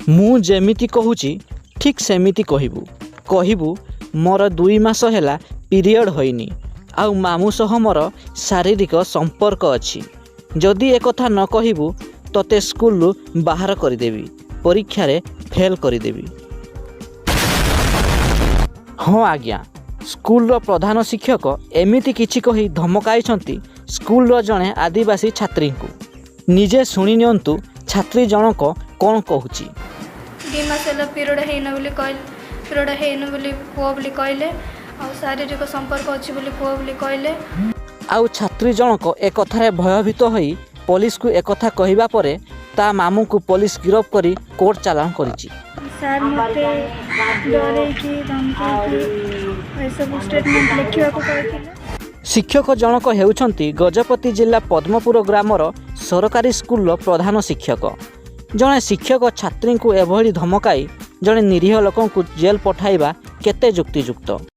ମୁଁ ଯେମିତି କହୁଛି ଠିକ୍ ସେମିତି କହିବୁ ମୋର 2 ମାସ ହେଲା ପିରିୟଡ଼ ହୋଇନି ଆଉ ମାମୁଁ ସହ ମୋର ଶାରୀରିକ ସମ୍ପର୍କ ଅଛି। ଯଦି ଏକଥା ନ କହିବୁ ତତେ ସ୍କୁଲରୁ ବାହାର କରିଦେବି, ପରୀକ୍ଷାରେ ଫେଲ୍ କରିଦେବି। ହଁ ଆଜ୍ଞା, ସ୍କୁଲର ପ୍ରଧାନ ଶିକ୍ଷକ ଏମିତି କିଛି କହି ଧମକାଇଛନ୍ତି ସ୍କୁଲର ଜଣେ ଆଦିବାସୀ ଛାତ୍ରୀଙ୍କୁ। ନିଜେ ଶୁଣି ନିଅନ୍ତୁ ଛାତ୍ରୀ ଜଣକ କ'ଣ କହୁଛି। 2 ମାସ ହେଲା ପିରିୟଡ଼ ହେଇନ ବୋଲି ପୁଅ ବୋଲି କହିଲେ, ଆଉ ଶାରୀରିକ ସମ୍ପର୍କ ଅଛି ବୋଲି ପୁଅ ବୋଲି କହିଲେ। ଆଉ ଛାତ୍ରୀ ଜଣକ ଏକଥାରେ ଭୟଭୀତ ହୋଇ ପୋଲିସକୁ ekatha କହିବା ପରେ ତା ମାମୁଁକୁ ପୋଲିସ ଗିରଫ କରି କୋର୍ଟ ଚାଲାଣ କରିଛି। ସାର୍ ମୋତେ ଡରେଇକି ଧମକେଇକି ଏସବୁ ଷ୍ଟେଟମେଣ୍ଟ ଲେଖିବାକୁ କହିଥିଲେ। ଶିକ୍ଷକ ଜଣକ ହେଉଛନ୍ତି ଗଜପତି ଜିଲ୍ଲା ପଦ୍ମପୁର ଗ୍ରାମର ସରକାରୀ ସ୍କୁଲର ପ୍ରଧାନ ଶିକ୍ଷକ। ଜଣେ ଶିକ୍ଷକ ଛାତ୍ରୀଙ୍କୁ ଏଭଳି ଧମକାଇ ଜଣେ ନିରୀହ ଲୋକଙ୍କୁ ଜେଲ୍ ପଠାଇବା କେତେ ଯୁକ୍ତିଯୁକ୍ତ?